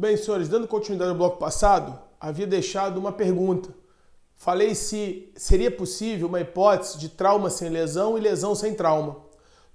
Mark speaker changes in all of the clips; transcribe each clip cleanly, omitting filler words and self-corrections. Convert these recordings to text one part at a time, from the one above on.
Speaker 1: bem, senhores, dando continuidade ao bloco passado, havia deixado uma pergunta. Falei se seria possível uma hipótese de trauma sem lesão e lesão sem trauma.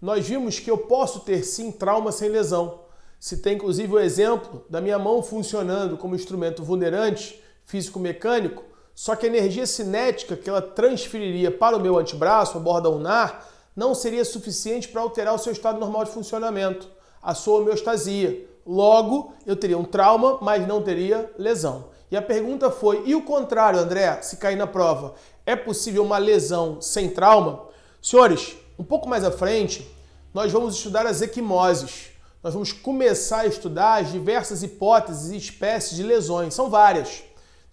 Speaker 1: Nós vimos que eu posso ter sim trauma sem lesão. Citei inclusive o exemplo da minha mão funcionando como instrumento vulnerante, físico-mecânico, só que a energia cinética que ela transferiria para o meu antebraço, a borda ulnar, não seria suficiente para alterar o seu estado normal de funcionamento, a sua homeostasia. Logo, eu teria um trauma, mas não teria lesão. E a pergunta foi, e o contrário, André, se cair na prova, é possível uma lesão sem trauma? Senhores, um pouco mais à frente, nós vamos estudar as equimoses. Nós vamos começar a estudar as diversas hipóteses e espécies de lesões. São várias.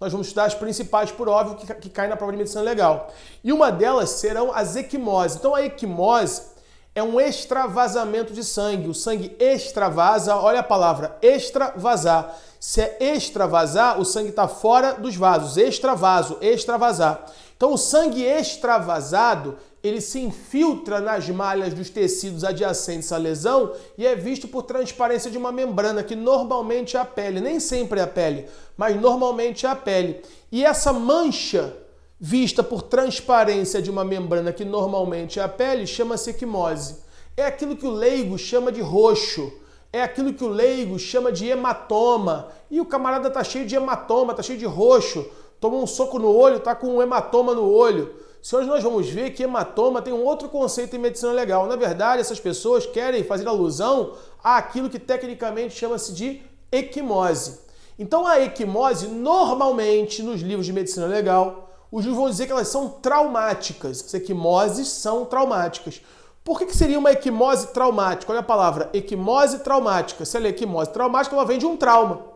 Speaker 1: Nós vamos estudar as principais, por óbvio, que caem na prova de medicina legal. E uma delas serão as equimoses. Então, a equimose é um extravasamento de sangue. O sangue extravasa, olha a palavra, extravasar. Se é extravasar, o sangue está fora dos vasos. Extravaso, extravasar. Então, o sangue extravasado, ele se infiltra nas malhas dos tecidos adjacentes à lesão e é visto por transparência de uma membrana, que normalmente é a pele. Nem sempre é a pele, mas normalmente é a pele. E essa mancha vista por transparência de uma membrana, que normalmente é a pele, chama-se equimose. É aquilo que o leigo chama de roxo. É aquilo que o leigo chama de hematoma. E o camarada tá cheio de hematoma, tá cheio de roxo. Tomou um soco no olho, tá com um hematoma no olho. Se hoje nós vamos ver que hematoma tem um outro conceito em medicina legal. Na verdade, essas pessoas querem fazer alusão àquilo que tecnicamente chama-se de equimose. Então a equimose, normalmente, nos livros de medicina legal, os livros vão dizer que elas são traumáticas. As equimoses são traumáticas. Por que seria uma equimose traumática? Olha a palavra, equimose traumática. Se ela é equimose traumática, ela vem de um trauma.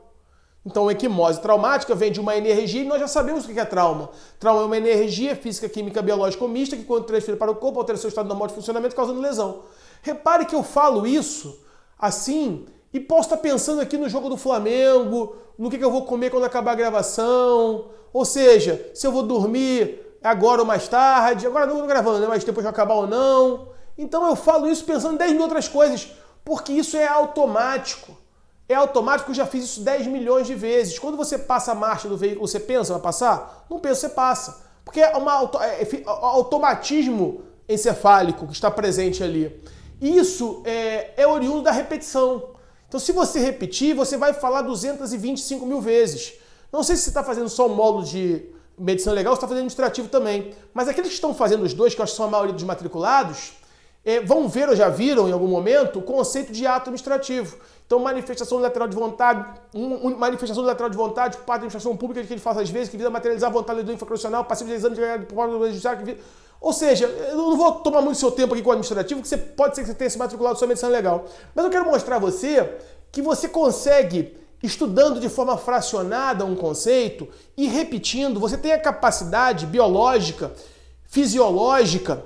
Speaker 1: Então, a equimose traumática vem de uma energia e nós já sabemos o que é trauma. Trauma é uma energia física, química, biológica ou mista que, quando transfere para o corpo, altera seu estado normal de funcionamento, causando lesão. Repare que eu falo isso assim e posso estar pensando aqui no jogo do Flamengo, no que eu vou comer quando acabar a gravação, ou seja, se eu vou dormir agora ou mais tarde, agora não estou gravando, né? Mas depois vai acabar ou não. Então eu falo isso pensando em 10 mil outras coisas, porque isso é automático. É automático, eu já fiz isso 10 milhões de vezes. Quando você passa a marcha do veículo, você pensa, vai passar? Não pensa, você passa. Porque é um automatismo encefálico que está presente ali. Isso é oriundo da repetição. Então, se você repetir, você vai falar 225 mil vezes. Não sei se você está fazendo só um módulo de medicina legal ou você está fazendo administrativo também. Mas aqueles que estão fazendo os dois, que eu acho que são a maioria dos matriculados, vão ver ou já viram em algum momento o conceito de ato administrativo. Então, manifestação lateral de vontade, manifestação lateral de vontade por parte da administração pública que ele faz às vezes, que visa materializar a vontade do infraconstitucional, passivo de exame de judiciário. Ou seja, eu não vou tomar muito seu tempo aqui com o administrativo, que pode ser que você tenha se matriculado só em medicina legal. Mas eu quero mostrar a você que você consegue, estudando de forma fracionada um conceito e repetindo, você tem a capacidade biológica, fisiológica,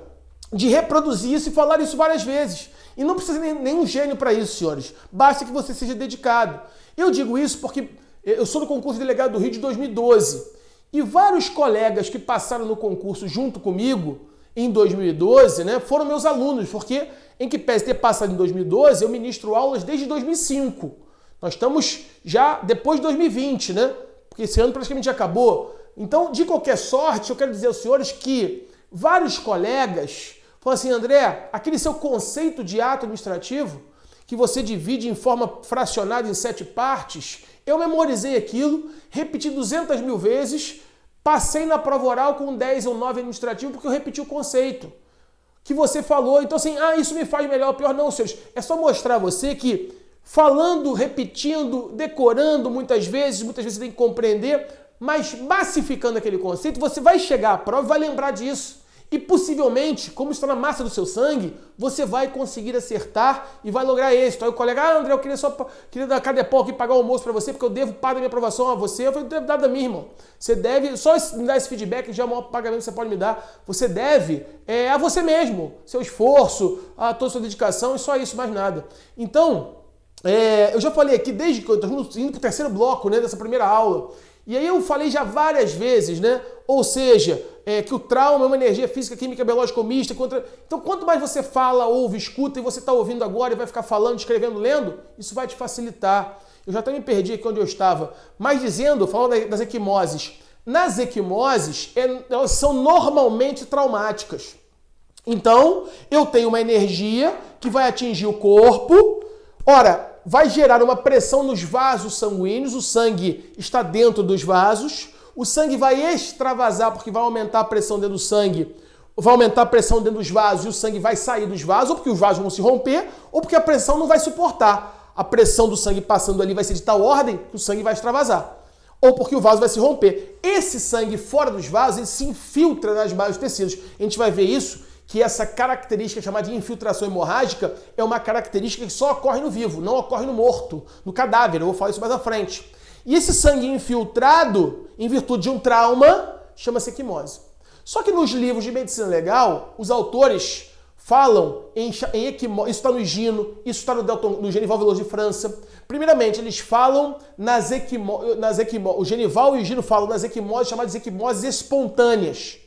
Speaker 1: de reproduzir isso e falar isso várias vezes. E não precisa nenhum gênio para isso, senhores. Basta que você seja dedicado. Eu digo isso porque eu sou do concurso de delegado do Rio de 2012. E vários colegas que passaram no concurso junto comigo em 2012, né, foram meus alunos, porque em que pese ter passado em 2012, eu ministro aulas desde 2005. Nós estamos já depois de 2020, né? Porque esse ano praticamente já acabou. Então, de qualquer sorte, eu quero dizer aos senhores que vários colegas falam assim, André, aquele seu conceito de ato administrativo, que você divide em forma fracionada em 7 partes, eu memorizei aquilo, repeti 200 mil vezes, passei na prova oral com 10 ou 9 administrativo, porque eu repeti o conceito que você falou. Então assim, isso me faz melhor ou pior. Não, senhores, é só mostrar a você que falando, repetindo, decorando muitas vezes você tem que compreender, mas massificando aquele conceito, você vai chegar à prova e vai lembrar disso. E possivelmente, como está na massa do seu sangue, você vai conseguir acertar e vai lograr êxito. Aí o colega, André, eu queria dar cada pau aqui pagar o almoço para você, porque eu devo pagar minha aprovação a você. Eu falei, não deve nada a mim, irmão. Você deve, só me dar esse feedback, já é o maior pagamento que você pode me dar. Você deve a você mesmo, seu esforço, a toda a sua dedicação e só isso, mais nada. Então, eu já falei aqui, desde que estamos indo para o terceiro bloco, né, dessa primeira aula, E aí eu falei já várias vezes, né? Ou seja, que o trauma é uma energia física, química, biológica ou mista. Então, quanto mais você fala, ouve, escuta, e você está ouvindo agora e vai ficar falando, escrevendo, lendo, isso vai te facilitar. Eu já até me perdi aqui onde eu estava. Mas dizendo, falando das equimoses. Nas equimoses, elas são normalmente traumáticas. Então, eu tenho uma energia que vai atingir o corpo. Ora, vai gerar uma pressão nos vasos sanguíneos, o sangue está dentro dos vasos, o sangue vai extravasar porque vai aumentar a pressão dentro do sangue, vai aumentar a pressão dentro dos vasos e o sangue vai sair dos vasos, ou porque os vasos vão se romper, ou porque a pressão não vai suportar. A pressão do sangue passando ali vai ser de tal ordem que o sangue vai extravasar, ou porque o vaso vai se romper. Esse sangue fora dos vasos, ele se infiltra nas bases dos tecidos. A gente vai ver isso, que essa característica chamada de infiltração hemorrágica é uma característica que só ocorre no vivo, não ocorre no morto, no cadáver. Eu vou falar isso mais à frente. E esse sangue infiltrado, em virtude de um trauma, chama-se equimose. Só que nos livros de medicina legal, os autores falam em equimose, isso está no Higino, isso está no Genival Veloso de França. Primeiramente, eles falam o Genival e o Higino falam nas equimoses chamadas de equimoses espontâneas.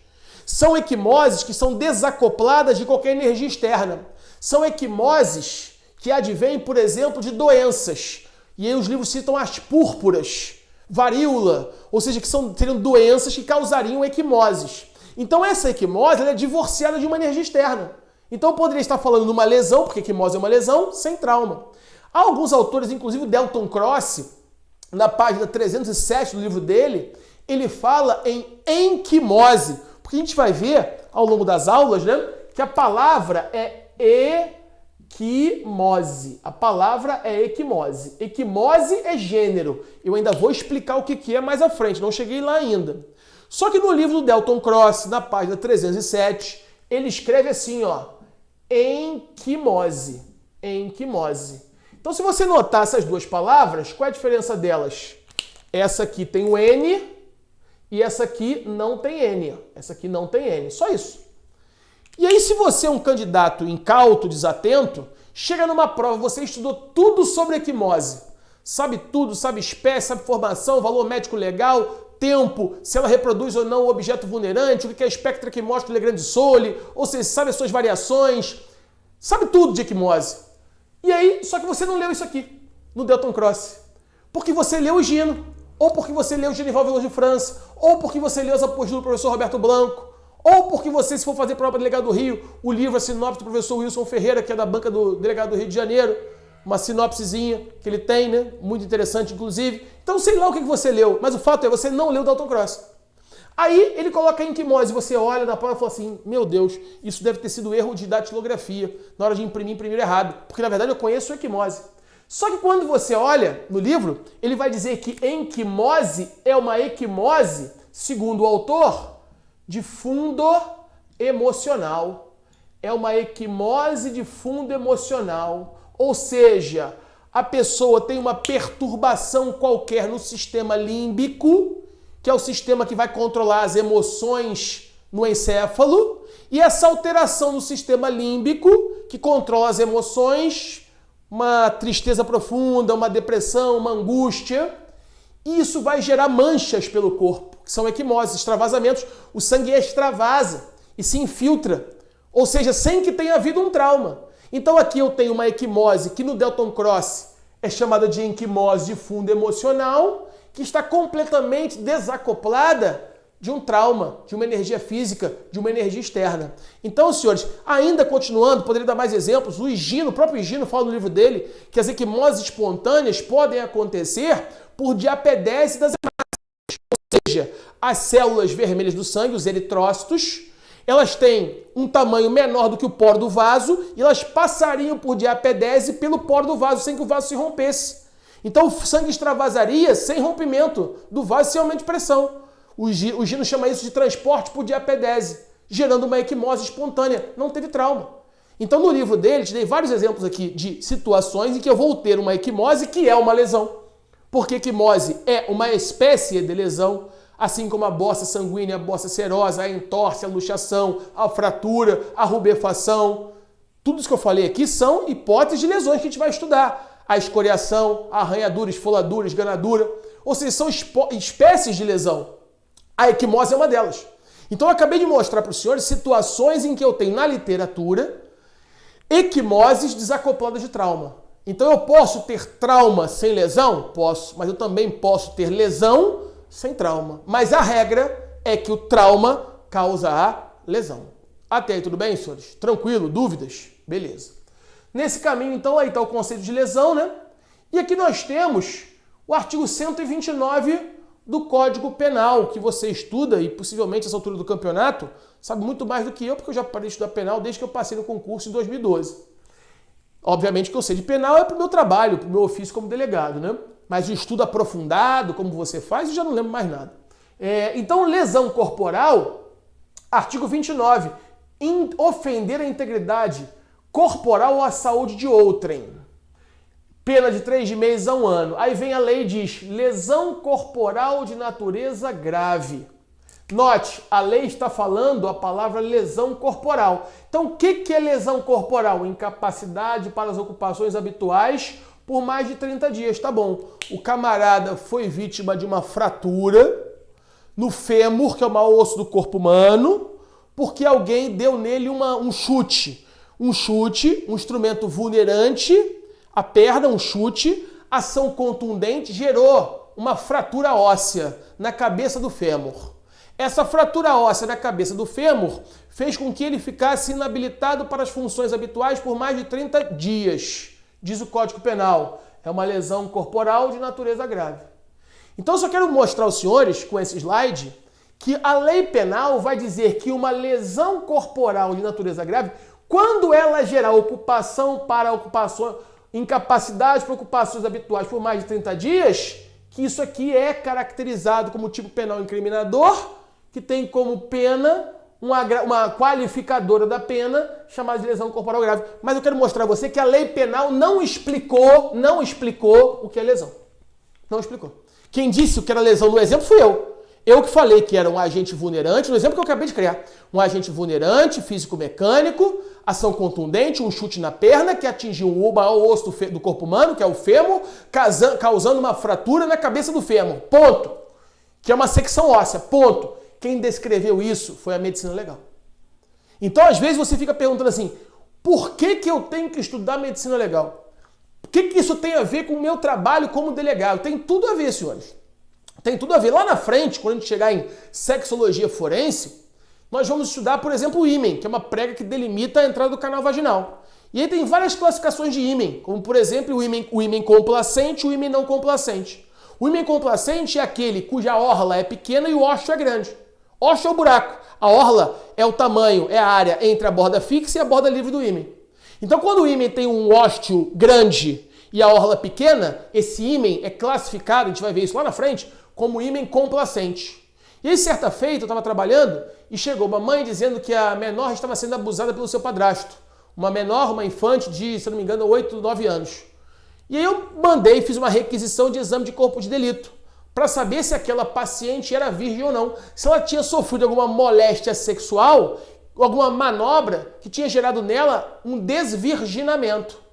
Speaker 1: São equimoses que são desacopladas de qualquer energia externa. São equimoses que advêm, por exemplo, de doenças. E aí os livros citam as púrpuras, varíola, ou seja, que seriam doenças que causariam equimoses. Então essa equimose ela é divorciada de uma energia externa. Então eu poderia estar falando de uma lesão, porque equimose é uma lesão, sem trauma. Há alguns autores, inclusive o Delton Cross, na página 307 do livro dele, ele fala em enquimose. Porque a gente vai ver, ao longo das aulas, né, que a palavra é equimose. A palavra é equimose. Equimose é gênero. Eu ainda vou explicar o que é mais à frente, não cheguei lá ainda. Só que no livro do Delton Cross, na página 307, ele escreve assim, ó, enquimose. Enquimose. Então, se você notar essas duas palavras, qual é a diferença delas? Essa aqui tem o N... E essa aqui não tem N. Essa aqui não tem N. Só isso. E aí, se você é um candidato incauto, desatento, chega numa prova, você estudou tudo sobre equimose. Sabe tudo, sabe espécie, sabe formação, valor médico legal, tempo, se ela reproduz ou não o objeto vulnerante, o que é espectro equimótico de Legrand-Soli, ou seja, sabe as suas variações, sabe tudo de equimose. E aí, só que você não leu isso aqui, no Delton Cross. Porque você leu o Higino. Ou porque você leu o Genival Veloso de França, ou porque você leu as apostilas do professor Roberto Blanco, ou porque você, se for fazer prova para delegado do Rio, o livro, a sinopse do professor Wilson Ferreira, que é da banca do delegado do Rio de Janeiro, uma sinopsezinha que ele tem, né? Muito interessante, inclusive. Então, sei lá o que você leu, mas o fato é, você não leu o Delton Cross. Aí, ele coloca em equimose, você olha na prova e fala assim, meu Deus, isso deve ter sido erro de datilografia, na hora de imprimir errado, porque na verdade eu conheço a equimose. Só que quando você olha no livro, ele vai dizer que enquimose é uma equimose, segundo o autor, de fundo emocional. É uma equimose de fundo emocional. Ou seja, a pessoa tem uma perturbação qualquer no sistema límbico, que é o sistema que vai controlar as emoções no encéfalo, e essa alteração no sistema límbico, que controla as emoções, uma tristeza profunda, uma depressão, uma angústia, e isso vai gerar manchas pelo corpo, que são equimoses, extravasamentos. O sangue extravasa e se infiltra, ou seja, sem que tenha havido um trauma. Então aqui eu tenho uma equimose que no Delton Cross é chamada de equimose de fundo emocional, que está completamente desacoplada de um trauma, de uma energia física, de uma energia externa. Então, senhores, ainda continuando, poderia dar mais exemplos, o próprio Higino fala no livro dele que as equimoses espontâneas podem acontecer por diapedese das hemácias, ou seja, as células vermelhas do sangue, os eritrócitos, elas têm um tamanho menor do que o poro do vaso e elas passariam por diapedese pelo poro do vaso sem que o vaso se rompesse. Então, o sangue extravasaria sem rompimento do vaso, sem aumento de pressão. O Higino chama isso de transporte por diapedese, gerando uma equimose espontânea. Não teve trauma. Então, no livro dele, te dei vários exemplos aqui de situações em que eu vou ter uma equimose que é uma lesão. Porque equimose é uma espécie de lesão, assim como a bossa sanguínea, a bossa serosa, a entorse, a luxação, a fratura, a rubefação. Tudo isso que eu falei aqui são hipóteses de lesões que a gente vai estudar. A escoriação, a arranhadura, esfoladura, esganadura. Ou seja, são espécies de lesão. A equimose é uma delas. Então eu acabei de mostrar para os senhores situações em que eu tenho na literatura equimoses desacopladas de trauma. Então eu posso ter trauma sem lesão? Posso, mas eu também posso ter lesão sem trauma. Mas a regra é que o trauma causa a lesão. Até aí tudo bem, senhores? Tranquilo? Dúvidas? Beleza. Nesse caminho, então, aí está o conceito de lesão, né? E aqui nós temos o artigo 129 do Código Penal, que você estuda e possivelmente essa altura do campeonato sabe muito mais do que eu, porque eu já parei de estudar penal desde que eu passei no concurso em 2012. Obviamente que eu sei de penal é para o meu trabalho, para o meu ofício como delegado, né? Mas o estudo aprofundado, como você faz, eu já não lembro mais nada. Então, lesão corporal, artigo 29, ofender a integridade corporal ou a saúde de outrem. Pena de 3 meses a 1 ano. Aí vem a lei e diz, lesão corporal de natureza grave. Note, a lei está falando a palavra lesão corporal. Então, o que é lesão corporal? Incapacidade para as ocupações habituais por mais de 30 dias. Tá bom. O camarada foi vítima de uma fratura no fêmur, que é o maior osso do corpo humano, porque alguém deu nele um chute. Um instrumento vulnerante, a perna, um chute, ação contundente, gerou uma fratura óssea na cabeça do fêmur. Essa fratura óssea na cabeça do fêmur fez com que ele ficasse inabilitado para as funções habituais por mais de 30 dias, diz o Código Penal. É uma lesão corporal de natureza grave. Então, eu só quero mostrar aos senhores, com esse slide, que a lei penal vai dizer que uma lesão corporal de natureza grave, quando ela gerar incapacidade para ocupações habituais por mais de 30 dias, que isso aqui é caracterizado como tipo penal incriminador, que tem como pena uma qualificadora da pena chamada de lesão corporal grave. Mas eu quero mostrar a você que a lei penal não explicou o que é lesão. Não explicou. Quem disse o que era lesão no exemplo fui eu. Eu que falei que era um agente vulnerante, no exemplo que eu acabei de criar. Um agente vulnerante, físico-mecânico, ação contundente, um chute na perna que atingiu o maior osso do corpo humano, que é o fêmur, causando uma fratura na cabeça do fêmur. Ponto. Que é uma secção óssea. Ponto. Quem descreveu isso foi a medicina legal. Então, às vezes, você fica perguntando assim, por que eu tenho que estudar medicina legal? O que isso tem a ver com o meu trabalho como delegado? Tem tudo a ver, senhores. Tem tudo a ver. Lá na frente, quando a gente chegar em sexologia forense, nós vamos estudar, por exemplo, o ímen, que é uma prega que delimita a entrada do canal vaginal. E aí tem várias classificações de ímen, como, por exemplo, o ímen complacente e o ímen não complacente. O ímen complacente é aquele cuja orla é pequena e o ósseo é grande. Ósseo é o buraco. A orla é o tamanho, é a área entre a borda fixa e a borda livre do ímen. Então, quando o ímen tem um ósseo grande e a orla pequena, esse ímen é classificado, a gente vai ver isso lá na frente, como ímen complacente. E aí, certa feita, eu estava trabalhando e chegou uma mãe dizendo que a menor estava sendo abusada pelo seu padrasto. Uma menor, uma infante de, se não me engano, 8, 9 anos. E aí eu fiz uma requisição de exame de corpo de delito para saber se aquela paciente era virgem ou não. Se ela tinha sofrido alguma moléstia sexual, alguma manobra que tinha gerado nela um desvirginamento.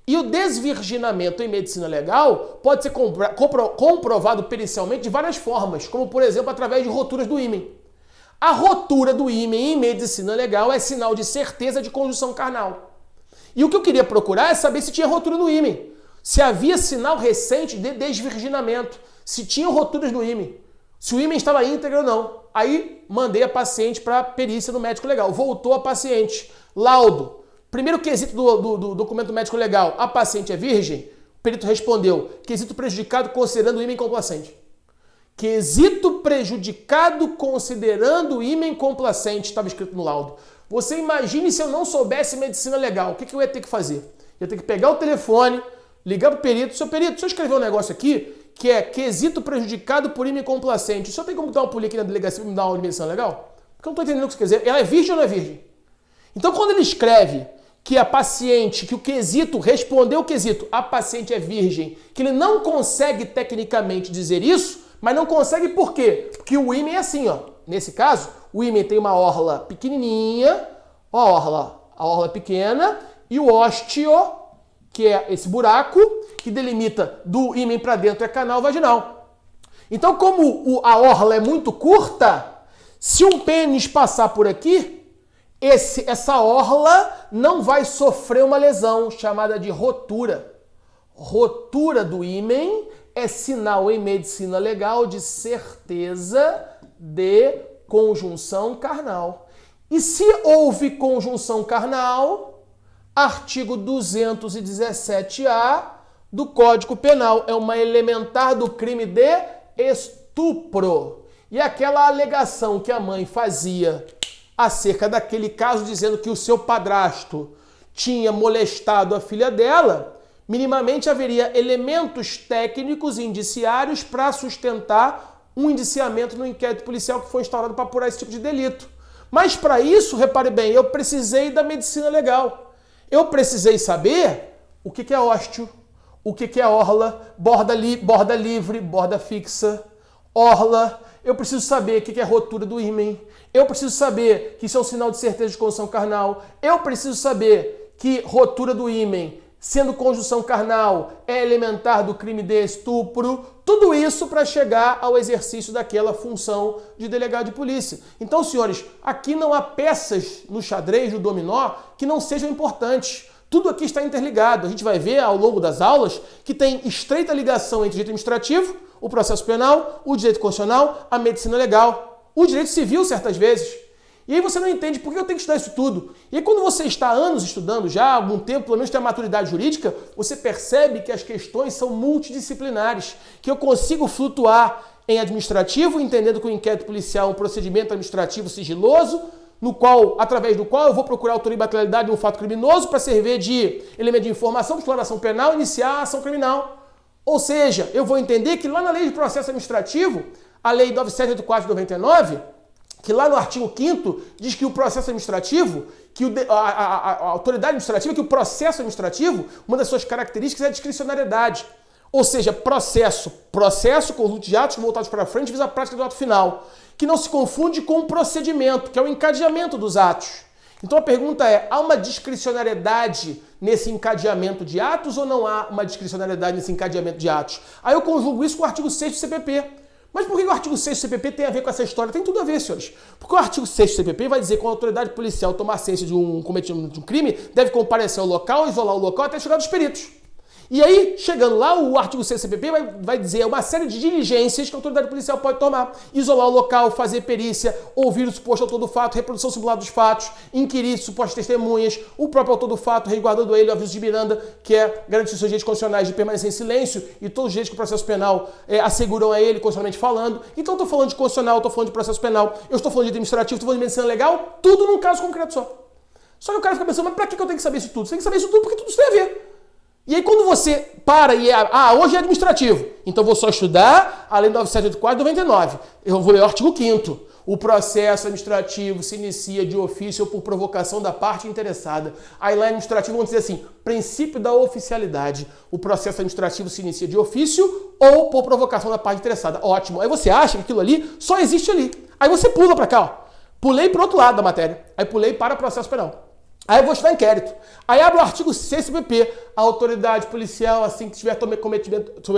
Speaker 1: E o desvirginamento em medicina legal pode ser comprovado pericialmente de várias formas, como, por exemplo, através de roturas do ímen. A rotura do ímen em medicina legal é sinal de certeza de conjunção carnal. E o que eu queria procurar é saber se tinha rotura no ímen, se havia sinal recente de desvirginamento, se tinham roturas no ímen, se o ímen estava íntegro ou não. Aí mandei a paciente para a perícia do médico legal. Voltou a paciente. Laudo. Primeiro quesito do documento médico legal, a paciente é virgem? O perito respondeu, quesito prejudicado considerando o ímen complacente. Quesito prejudicado considerando o ímen complacente, estava escrito no laudo. Você imagine se eu não soubesse medicina legal, o que eu ia ter que fazer? Eu ia ter que pegar o telefone, ligar para o perito, seu perito, deixa eu escrever um negócio aqui, que é quesito prejudicado por ímen complacente. O senhor tem como dar uma pulinha aqui na delegacia para me dar uma aula de medicina legal? Porque eu não estou entendendo o que você quer dizer. Ela é virgem ou não é virgem? Então, quando ele escreve que a paciente, que o quesito, respondeu o quesito, a paciente é virgem, que ele não consegue tecnicamente dizer isso, mas não consegue por quê? Porque o ímen é assim, ó. Nesse caso, o ímen tem uma orla pequenininha, a orla pequena, e o ósteo, que é esse buraco, que delimita do ímen para dentro é canal vaginal. Então, como a orla é muito curta, se um pênis passar por aqui, essa orla não vai sofrer uma lesão chamada de rotura. Rotura do ímen é sinal em medicina legal de certeza de conjunção carnal. E se houve conjunção carnal, artigo 217-A do Código Penal, é uma elementar do crime de estupro. E aquela alegação que a mãe fazia acerca daquele caso, dizendo que o seu padrasto tinha molestado a filha dela, minimamente haveria elementos técnicos e indiciários para sustentar um indiciamento no inquérito policial que foi instaurado para apurar esse tipo de delito. Mas para isso, repare bem, eu precisei da medicina legal. Eu precisei saber o que é ósteo, o que é orla, borda livre, borda fixa, orla. Eu preciso saber o que é rotura do ímen. Eu preciso saber que isso é um sinal de certeza de conjunção carnal. Eu preciso saber que rotura do ímen, sendo conjunção carnal, é elementar do crime de estupro. Tudo isso para chegar ao exercício daquela função de delegado de polícia. Então, senhores, aqui não há peças no xadrez, no dominó, que não sejam importantes. Tudo aqui está interligado. A gente vai ver ao longo das aulas que tem estreita ligação entre o direito administrativo, o processo penal, o direito constitucional, a medicina legal, o direito civil, certas vezes. E aí você não entende por que eu tenho que estudar isso tudo. E aí quando você está há anos estudando, já há algum tempo, pelo menos tem a maturidade jurídica, você percebe que as questões são multidisciplinares, que eu consigo flutuar em administrativo, entendendo que o inquérito policial é um procedimento administrativo sigiloso, através do qual eu vou procurar autoria e materialidade de um fato criminoso para servir de elemento de informação, de exploração penal, iniciar a ação criminal. Ou seja, eu vou entender que lá na lei de processo administrativo, a lei 9784 de 99, que lá no artigo 5º diz que o processo administrativo, que a autoridade administrativa, que o processo administrativo, uma das suas características é a discricionariedade. Ou seja, processo, conjunto de atos voltados para frente, visa a prática do ato final, que não se confunde com o procedimento, que é o encadeamento dos atos. Então a pergunta é, há uma discricionariedade nesse encadeamento de atos ou não há uma discricionariedade nesse encadeamento de atos? Aí eu conjugo isso com o artigo 6º do CPP. Mas por que o artigo 6º do CPP tem a ver com essa história? Tem tudo a ver, senhores. Porque o artigo 6º do CPP vai dizer que quando a autoridade policial tomar ciência de um cometimento de um crime, deve comparecer ao local, isolar o local até chegar dos peritos. E aí, chegando lá, o artigo 6º do CPP vai dizer uma série de diligências que a autoridade policial pode tomar. Isolar o local, fazer perícia, ouvir o suposto autor do fato, reprodução simulada dos fatos, inquirir supostas testemunhas, o próprio autor do fato, resguardando ele o aviso de Miranda, que é garantir seus direitos constitucionais de permanecer em silêncio e todos os direitos que o processo penal asseguram a ele, constitucionalmente falando. Então, eu estou falando de constitucional, estou falando de processo penal, eu estou falando de administrativo, estou falando de medicina legal, tudo num caso concreto só. Só que o cara fica pensando, mas para que eu tenho que saber isso tudo? Você tem que saber isso tudo porque tudo isso tem a ver. E aí quando você para e hoje é administrativo, então vou só estudar a lei 9784 de 99. Eu vou ler o artigo 5º. O processo administrativo se inicia de ofício ou por provocação da parte interessada. Aí lá administrativo vão dizer assim, princípio da oficialidade. O processo administrativo se inicia de ofício ou por provocação da parte interessada. Ótimo. Aí você acha que aquilo ali só existe ali. Aí você pula para cá, ó. Pulei para o outro lado da matéria. Aí pulei para o processo penal. Aí eu vou estudar inquérito. Aí abre o artigo 6º do CPP. A autoridade policial, assim que tiver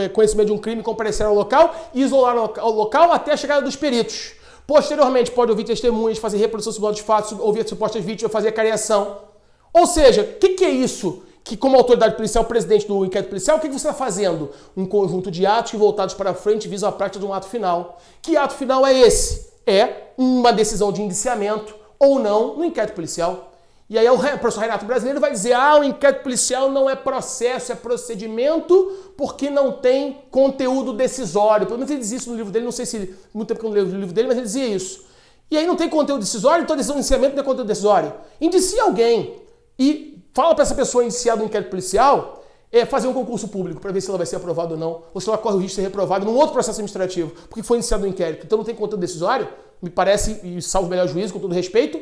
Speaker 1: conhecimento de um crime, comparecer ao local e isolar o local até a chegada dos peritos. Posteriormente, pode ouvir testemunhas, fazer reprodução simulada dos fatos, ouvir supostas vítimas, fazer cariação. Ou seja, o que é isso? Que como autoridade policial, presidente do inquérito policial, o que você está fazendo? Um conjunto de atos que voltados para frente visam a prática de um ato final. Que ato final é esse? É uma decisão de indiciamento ou não no inquérito policial. E aí o professor Renato Brasileiro vai dizer, o inquérito policial não é processo, é procedimento, porque não tem conteúdo decisório. Pelo menos ele diz isso no livro dele, não sei se muito tempo que eu não leio o livro dele, mas ele dizia isso. E aí não tem conteúdo decisório, então a decisão de indiciamento não é conteúdo decisório. Indicia alguém e fala para essa pessoa indiciada no inquérito policial fazer um concurso público para ver se ela vai ser aprovada ou não, ou se ela corre o risco de ser reprovada num outro processo administrativo, porque foi iniciado no inquérito. Então não tem conteúdo decisório, me parece, e salvo o melhor juízo, com todo respeito,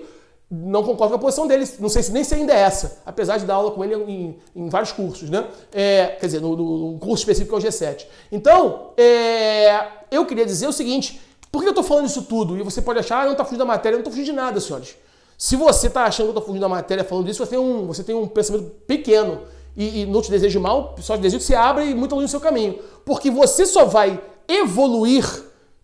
Speaker 1: não concordo com a posição dele, não sei se nem se ainda é essa, apesar de dar aula com ele em vários cursos, né? Quer dizer, no curso específico que é o G7. Então, eu queria dizer o seguinte, por que eu estou falando isso tudo? E você pode achar, não está fugindo da matéria, eu não estou fugindo de nada, senhores. Se você está achando que eu estou fugindo da matéria falando disso, você tem um pensamento pequeno e não te desejo mal, só te desejo que você abra e muito longe no seu caminho. Porque você só vai evoluir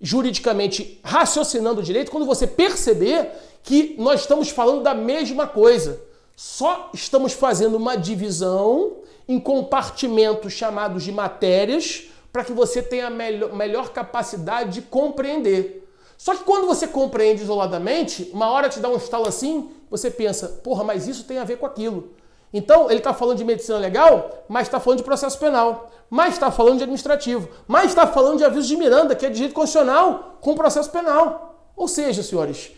Speaker 1: juridicamente, raciocinando direito, quando você perceber que nós estamos falando da mesma coisa. Só estamos fazendo uma divisão em compartimentos chamados de matérias para que você tenha a melhor capacidade de compreender. Só que quando você compreende isoladamente, uma hora te dá um estalo assim, você pensa, porra, mas isso tem a ver com aquilo. Então, ele está falando de medicina legal, mas está falando de processo penal, mas está falando de administrativo, mas está falando de aviso de Miranda, que é de direito constitucional, com processo penal. Ou seja, senhores,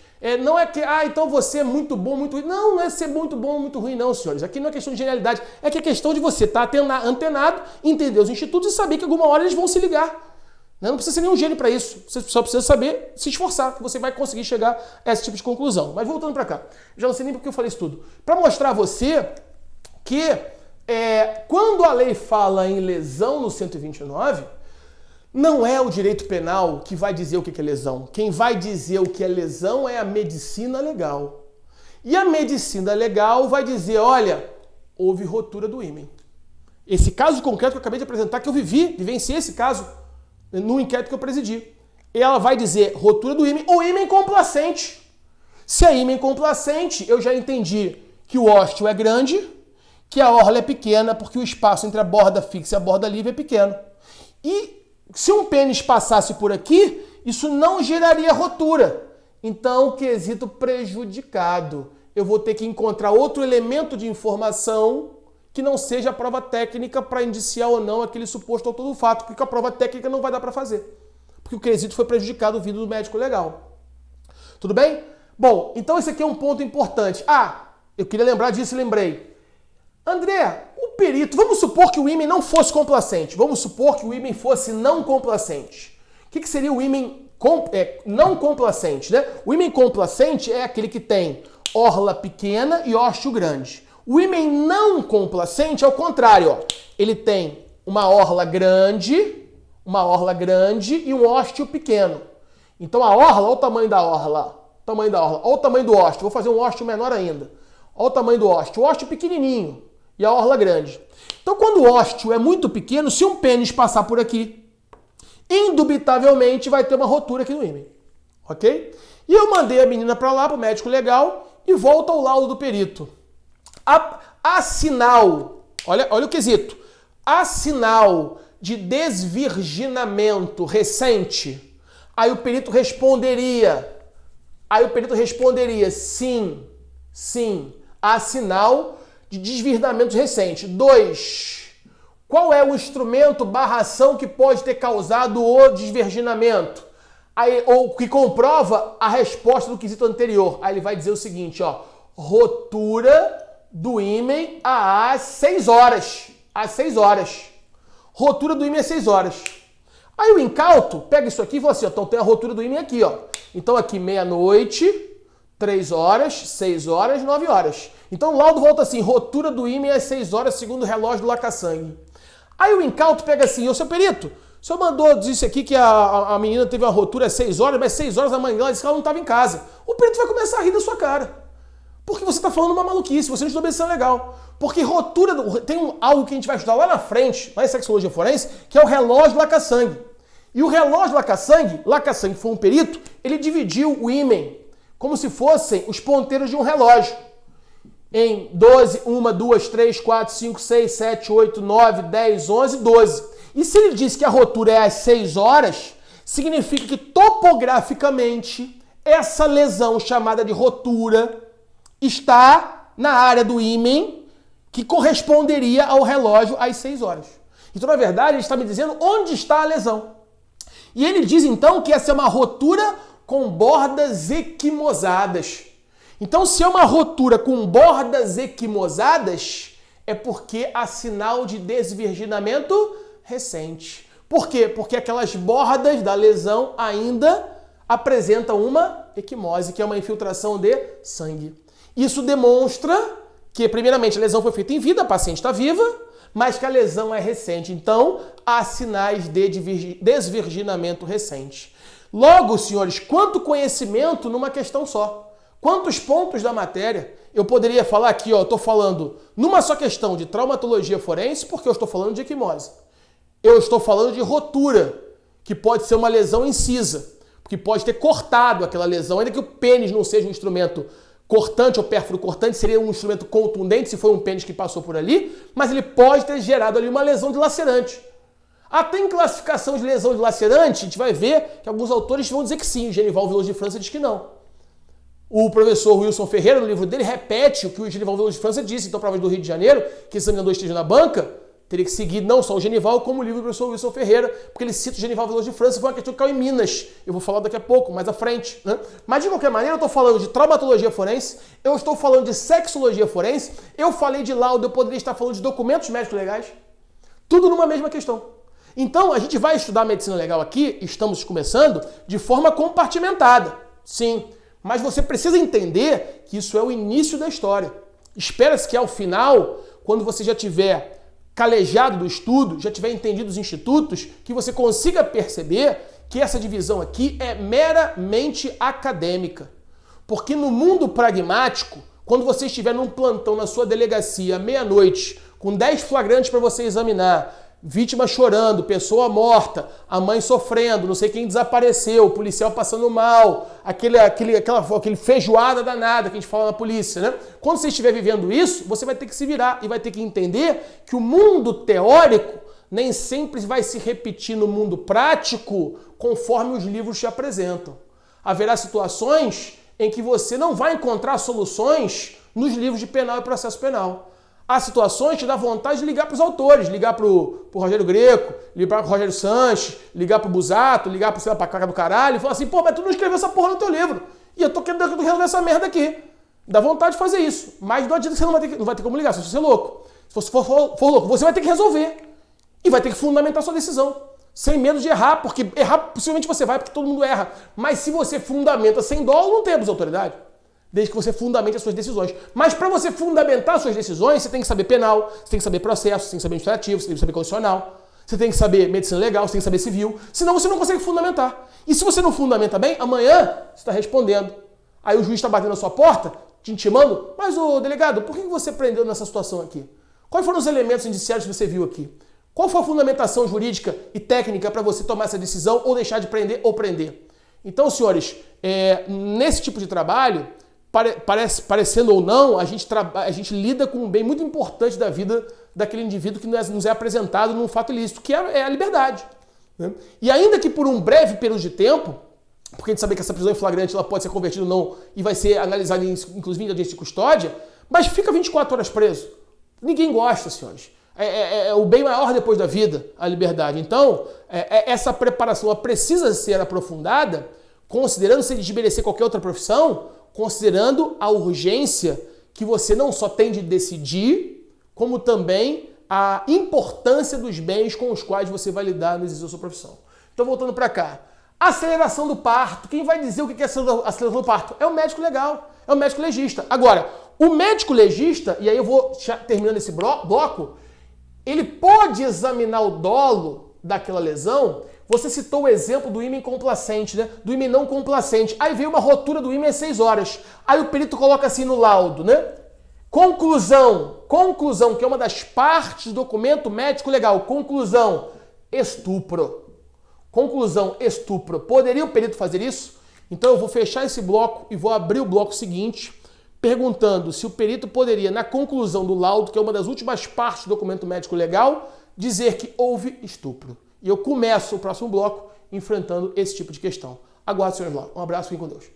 Speaker 1: não é que, então você é muito bom, muito ruim. Não, não é ser muito bom, muito ruim, não, senhores. Aqui não é questão de genialidade, é que é questão de você estar antenado, entender os institutos e saber que alguma hora eles vão se ligar. Não precisa ser nenhum gênio para isso. Você só precisa saber se esforçar, que você vai conseguir chegar a esse tipo de conclusão. Mas voltando para cá, já não sei nem porque eu falei isso tudo. Para mostrar a você que quando a lei fala em lesão no 129, não é o direito penal que vai dizer o que é lesão. Quem vai dizer o que é lesão é a medicina legal. E a medicina legal vai dizer, olha, houve rotura do ímen. Esse caso concreto que eu acabei de apresentar, que eu vivenciei esse caso no inquérito que eu presidi. Ela vai dizer rotura do ímen ou ímen complacente. Se é ímen complacente, eu já entendi que o ósteo é grande, que a orla é pequena, porque o espaço entre a borda fixa e a borda livre é pequeno. E se um pênis passasse por aqui, isso não geraria rotura. Então, quesito prejudicado. Eu vou ter que encontrar outro elemento de informação que não seja a prova técnica para indiciar ou não aquele suposto autor do fato, porque a prova técnica não vai dar para fazer. Porque o quesito foi prejudicado vindo do médico legal. Tudo bem? Bom, então esse aqui é um ponto importante. Eu queria lembrar disso e lembrei. André, o perito, vamos supor que o ímen não fosse complacente. Vamos supor que o ímen fosse não complacente. O que seria o ímen não complacente, né? O ímen complacente é aquele que tem orla pequena e ósteo grande. O ímen não complacente é o contrário, ó. Ele tem uma orla grande e um ósteo pequeno. Então a orla, olha o tamanho da orla, olha o tamanho do ósteo. Vou fazer um ósteo menor ainda. Olha o tamanho do ósteo. O ósteo pequenininho e a orla grande. Então quando o ósteo é muito pequeno, se um pênis passar por aqui, indubitavelmente vai ter uma rotura aqui no ímen. Ok? E eu mandei a menina para lá, para o médico legal, e volta ao laudo do perito. A sinal, olha o quesito, a sinal de desvirginamento recente, aí o perito responderia, sim, há sinal de desvirginamento recente. 2. Qual é o instrumento / ação que pode ter causado o desvirginamento? Ou que comprova a resposta do quesito anterior. Aí ele vai dizer o seguinte, ó, rotura do ímen às 6 horas. Rotura do ímen às 6 horas. Aí o incauto pega isso aqui e fala assim, ó, então tem a rotura do ímen aqui, ó. Então aqui meia-noite, 3 horas, 6 horas, 9 horas. Então o laudo volta assim, rotura do ímen às 6 horas, segundo o relógio do laca-sangue. Aí o incauto pega assim, ô seu perito, o senhor mandou dizer aqui que a menina teve uma rotura às 6 horas, mas 6 horas da manhã ela disse que ela não estava em casa. O perito vai começar a rir da sua cara. Porque você está falando uma maluquice, você não estudou medicina legal. Porque rotura, tem algo que a gente vai estudar lá na frente, lá em sexologia forense, que é o relógio laca-sangue. E o relógio laca-sangue foi um perito, ele dividiu o ímen como se fossem os ponteiros de um relógio. Em 12, 1, 2, 3, 4, 5, 6, 7, 8, 9, 10, 11, 12. E se ele diz que a rotura é às 6 horas, significa que topograficamente essa lesão chamada de rotura está na área do ímen que corresponderia ao relógio às 6 horas. Então, na verdade, ele está me dizendo onde está a lesão. E ele diz, então, que essa é uma rotura com bordas equimosadas. Então, se é uma rotura com bordas equimosadas, é porque há sinal de desvirginamento recente. Por quê? Porque aquelas bordas da lesão ainda apresentam uma equimose, que é uma infiltração de sangue. Isso demonstra que, primeiramente, a lesão foi feita em vida, a paciente está viva, mas que a lesão é recente. Então, há sinais de desvirginamento recente. Logo, senhores, quanto conhecimento numa questão só. Quantos pontos da matéria eu poderia falar aqui, ó, estou falando numa só questão de traumatologia forense, porque eu estou falando de equimose. Eu estou falando de rotura, que pode ser uma lesão incisa, porque pode ter cortado aquela lesão, ainda que o pênis não seja um instrumento cortante ou pérfuro cortante, seria um instrumento contundente se foi um pênis que passou por ali, mas ele pode ter gerado ali uma lesão dilacerante. Até em classificação de lesão dilacerante, a gente vai ver que alguns autores vão dizer que sim, o Genival Veloso de França diz que não. O professor Wilson Ferreira, no livro dele, repete o que o Genival Veloso de França disse. Então, provas do Rio de Janeiro, que esse examinador esteja na banca, teria que seguir não só o Genival, como o livro do professor Wilson Ferreira, porque ele cita o Genival Veloso de França, foi uma questão que caiu em Minas. Eu vou falar daqui a pouco, mais à frente. Né? Mas, de qualquer maneira, eu estou falando de traumatologia forense, eu estou falando de sexologia forense, eu falei de laudo, eu poderia estar falando de documentos médicos legais, tudo numa mesma questão. Então, a gente vai estudar medicina legal aqui, estamos começando, de forma compartimentada. Sim, mas você precisa entender que isso é o início da história. Espera-se que ao final, quando você já tiver calejado do estudo, já tiver entendido os institutos, que você consiga perceber que essa divisão aqui é meramente acadêmica. Porque no mundo pragmático, quando você estiver num plantão na sua delegacia, meia-noite, com 10 flagrantes para você examinar, vítima chorando, pessoa morta, a mãe sofrendo, não sei quem desapareceu, o policial passando mal, aquele feijoada danada que a gente fala na polícia, né? Quando você estiver vivendo isso, você vai ter que se virar e vai ter que entender que o mundo teórico nem sempre vai se repetir no mundo prático conforme os livros te apresentam. Haverá situações em que você não vai encontrar soluções nos livros de penal e processo penal. Há situações que dá vontade de ligar para os autores, ligar para o Rogério Greco, ligar para o Rogério Sanches, ligar para o Busato, ligar para a cara do caralho e falar assim, pô, mas tu não escreveu essa porra no teu livro. E eu tô querendo resolver essa merda aqui. Dá vontade de fazer isso. Mas não adianta, você não vai ter como ligar, se você é louco. Se você for louco, você vai ter que resolver. E vai ter que fundamentar sua decisão. Sem medo de errar, porque errar possivelmente você vai, porque todo mundo erra. Mas se você fundamenta sem dolo, não tem autoridade. Desde que você fundamente as suas decisões. Mas para você fundamentar as suas decisões, você tem que saber penal, você tem que saber processo, você tem que saber administrativo, você tem que saber constitucional, você tem que saber medicina legal, você tem que saber civil, senão você não consegue fundamentar. E se você não fundamenta bem, amanhã você está respondendo. Aí o juiz está batendo na sua porta, te intimando, mas ô delegado, por que você prendeu nessa situação aqui? Quais foram os elementos indiciários que você viu aqui? Qual foi a fundamentação jurídica e técnica para você tomar essa decisão ou deixar de prender ou prender? Então, senhores, nesse tipo de trabalho, parecendo ou não, a gente lida com um bem muito importante da vida daquele indivíduo que nos é apresentado num fato ilícito, que é a liberdade. Né? E ainda que por um breve período de tempo, porque a gente sabe que essa prisão em flagrante ela pode ser convertida ou não e vai ser analisada inclusive em audiência de custódia, mas fica 24 horas preso. Ninguém gosta, senhores. É o bem maior depois da vida, a liberdade. Então, essa preparação ela precisa ser aprofundada, considerando se desmerecer qualquer outra profissão, considerando a urgência que você não só tem de decidir, como também a importância dos bens com os quais você vai lidar no exercício da sua profissão. Então, voltando para cá. Aceleração do parto. Quem vai dizer o que é aceleração do parto? É o médico legal, é o médico legista. Agora, o médico legista, e aí eu vou terminando esse bloco, ele pode examinar o dolo daquela lesão. Você citou o exemplo do ímen complacente, né? Do ímen não complacente. Aí veio uma rotura do ímen às 6 horas. Aí o perito coloca assim no laudo, né? Conclusão, que é uma das partes do documento médico legal. Conclusão, estupro. Conclusão, estupro. Poderia o perito fazer isso? Então eu vou fechar esse bloco e vou abrir o bloco seguinte, perguntando se o perito poderia, na conclusão do laudo, que é uma das últimas partes do documento médico legal, dizer que houve estupro. E eu começo o próximo bloco enfrentando esse tipo de questão. Aguardo, senhor Blá. Um abraço, fiquem com Deus.